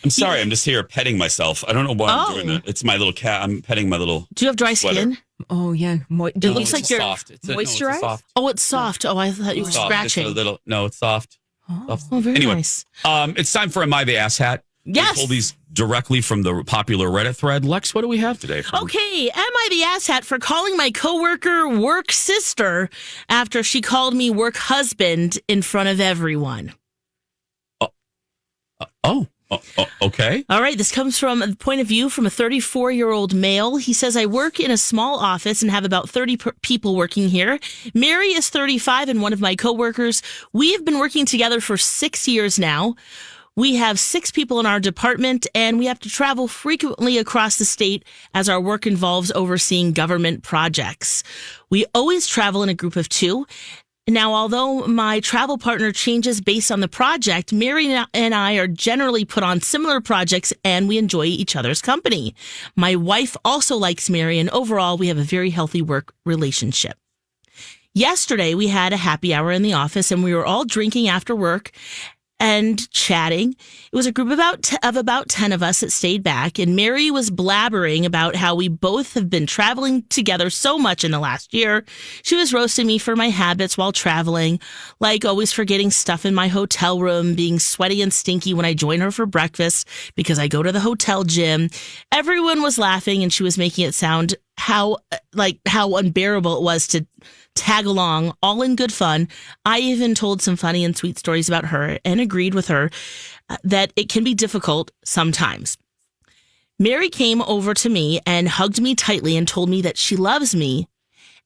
I'm sorry. I'm just here petting myself. I don't know why I'm doing that. It's my little cat. I'm petting my little. Do you have dry skin? Oh, yeah. It looks like you're soft. moisturized. Soft. Oh, it's soft. Oh, I thought you were scratching. It's soft. Oh, very nice. It's time for Am I the Ass Hat? Yes. We pull these directly from the popular Reddit thread. Lex, what do we have today? Okay, am I the asshat for calling my coworker work sister after she called me work husband in front of everyone? Okay. All right, this comes from a point of view from a 34-year-old male. He says, I work in a small office and have about 30 people working here. Mary is 35 and one of my coworkers. We have been working together for 6 years now. We have 6 people in our department, and we have to travel frequently across the state as our work involves overseeing government projects. We always travel in a group of 2. Now, although my travel partner changes based on the project, Mary and I are generally put on similar projects, and we enjoy each other's company. My wife also likes Mary, and overall, we have a very healthy work relationship. Yesterday, we had a happy hour in the office, and we were all drinking after work and chatting. It was a group of about 10 of us that stayed back, and Mary was blabbering about how we both have been traveling together so much in the last year. She was roasting me for my habits while traveling, like always forgetting stuff in my hotel room, being sweaty and stinky when I join her for breakfast because I go to the hotel gym. Everyone was laughing, and she was making it sound how unbearable it was to tag along, all in good fun. I even told some funny and sweet stories about her and agreed with her that it can be difficult sometimes. Mary came over to me and hugged me tightly and told me that she loves me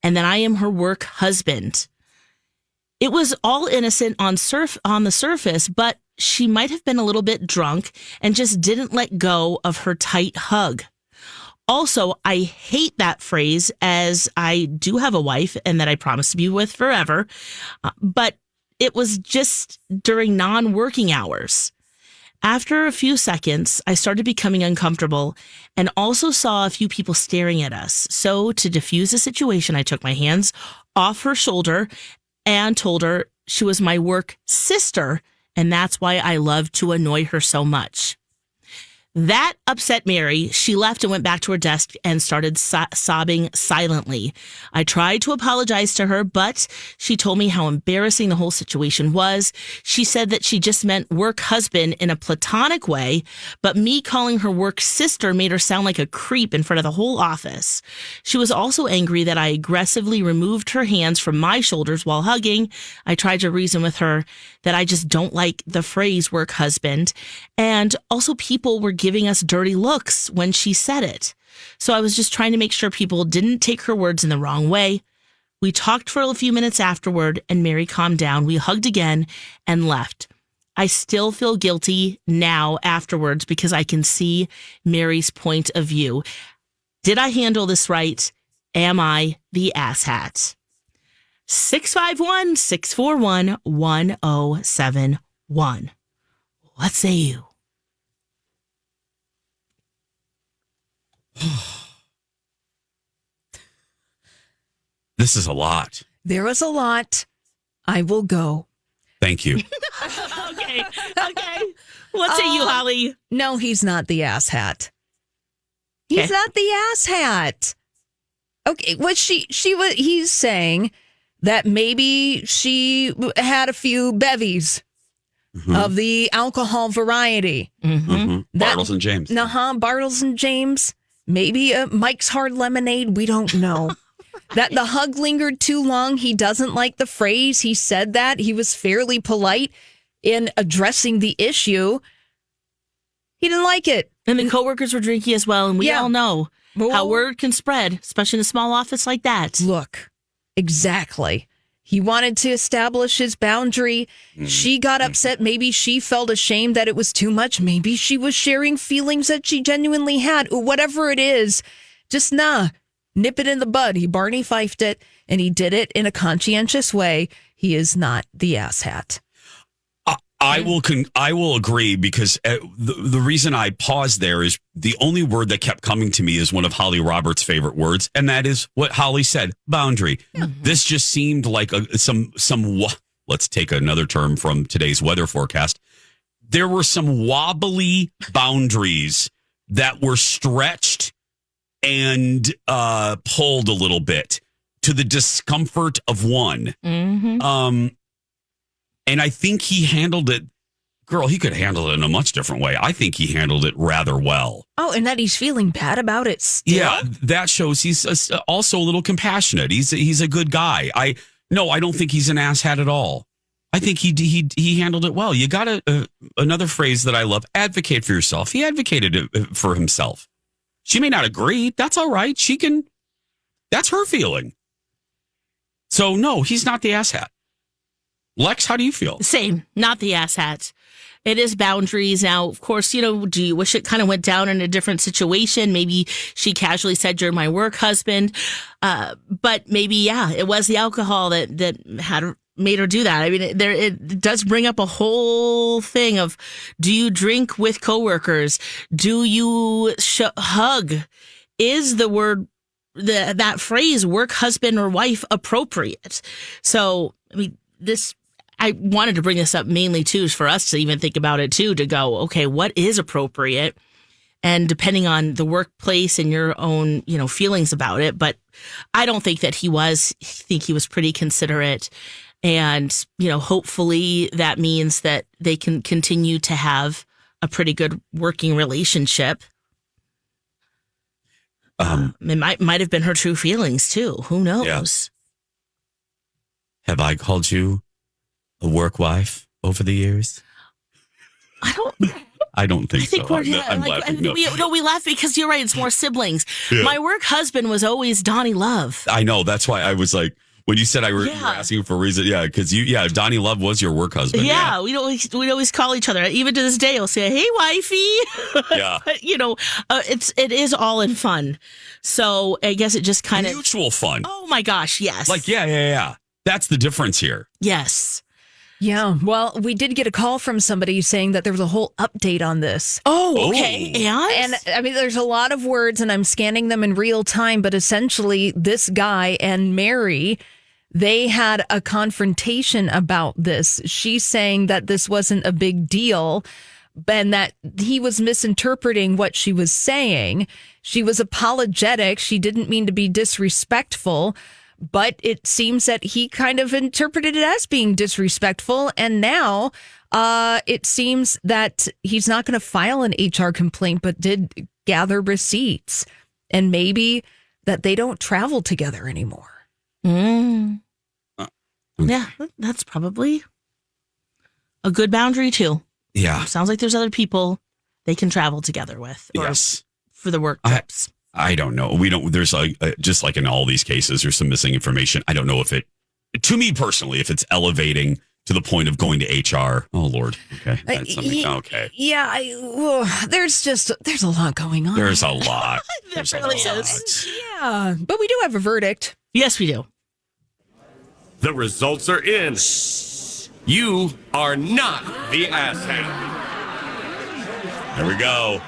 and that I am her work husband. It was all innocent on the surface, but she might have been a little bit drunk and just didn't let go of her tight hug. Also, I hate that phrase, as I do have a wife and that I promise to be with forever, but it was just during non-working hours. After a few seconds, I started becoming uncomfortable and also saw a few people staring at us. So to diffuse the situation, I took my hands off her shoulder and told her she was my work sister, and that's why I love to annoy her so much. That upset Mary. She left and went back to her desk and started sobbing silently. I tried to apologize to her, but she told me how embarrassing the whole situation was. She said that she just meant work husband in a platonic way, but me calling her work sister made her sound like a creep in front of the whole office. She was also angry that I aggressively removed her hands from my shoulders while hugging. I tried to reason with her that I just don't like the phrase work husband, and also people were giving us dirty looks when she said it. So I was just trying to make sure people didn't take her words in the wrong way. We talked for a few minutes afterward, and Mary calmed down. We hugged again and left. I still feel guilty now afterwards because I can see Mary's point of view. Did I handle this right? Am I the asshat? 651-641-1071. What say you? This is a lot. There was a lot. I will go. Thank you. Okay. What say you, Holly? No, he's not the asshat. He's not the asshat. Okay, he's saying that maybe she had a few bevies of the alcohol variety. Bartles and James. Bartles and James. Maybe Mike's Hard Lemonade. We don't know. That the hug lingered too long. He doesn't like the phrase. He said that. He was fairly polite in addressing the issue. He didn't like it. And the coworkers were drinking as well. And we all know how word can spread, especially in a small office like that. Look, exactly. He wanted to establish his boundary. She got upset. Maybe she felt ashamed that it was too much. Maybe she was sharing feelings that she genuinely had. Whatever it is, just nip it in the bud. He Barney Fifed it, and he did it in a conscientious way. He is not the asshat. I will agree, because the reason I paused there is the only word that kept coming to me is one of Holly Roberts' favorite words, and that is what Holly said: boundary. This just seemed like some. Let's take another term from today's weather forecast. there were some wobbly boundaries that were stretched and pulled a little bit to the discomfort of one. Mm-hmm. And I think he handled it. Girl, he could handle it in a much different way. I think he handled it rather well. Oh, and that he's feeling bad about it still? Yeah, that shows he's also a little compassionate. He's a good guy. I don't think he's an asshat at all. I think he handled it well. You got another phrase that I love: advocate for yourself. He advocated it for himself. She may not agree. That's all right. She can. That's her feeling. So no, he's not the asshat. Lex, how do you feel? Same, not the asshat. It is boundaries. Now, of course, do you wish it kind of went down in a different situation? Maybe she casually said, "You're my work husband." But maybe, yeah, it was the alcohol that had made her do that. I mean, it does bring up a whole thing of, do you drink with coworkers? Do you hug? Is the word, that phrase, work husband or wife, appropriate? So, I mean, I wanted to bring this up mainly, too, for us to even think about it, too, to go, okay, what is appropriate? And depending on the workplace and your own, feelings about it. But I don't think that he was. I think he was pretty considerate. And, hopefully that means that they can continue to have a pretty good working relationship. It might have been her true feelings, too. Who knows? Yeah. Have I called you a work wife over the years? I don't think so. I'm laughing. No. We laugh because you're right. It's more siblings. Yeah. My work husband was always Donnie Love. I know. That's why I was like, when you said you were asking for a reason. Yeah. Because Donnie Love was your work husband. Yeah. We'd always call each other. Even to this day, I'll say, "Hey, wifey." Yeah. But, it is all in fun. So I guess it just kind of mutual fun. Oh my gosh. Yes. Like, yeah. That's the difference here. Yes. Yeah, well, we did get a call from somebody saying that there was a whole update on this. Oh, okay. And I mean, there's a lot of words, and I'm scanning them in real time, but essentially, this guy and Mary, they had a confrontation about this. She's saying that this wasn't a big deal, and that he was misinterpreting what she was saying. She was apologetic. She didn't mean to be disrespectful. But it seems that he kind of interpreted it as being disrespectful. And now it seems that he's not going to file an HR complaint, but did gather receipts. And maybe that they don't travel together anymore. Yeah, that's probably a good boundary, too. Yeah. Sounds like there's other people they can travel together with. Or yes. For the work trips. I don't know. There's just like in all these cases, there's some missing information. I don't know if to me personally, if it's elevating to the point of going to HR. Oh, Lord. Okay. That's something. Okay. Yeah. There's a lot going on. There's a lot. There really is. Yeah. But we do have a verdict. Yes, we do. The results are in. You are not the asshat. There we go.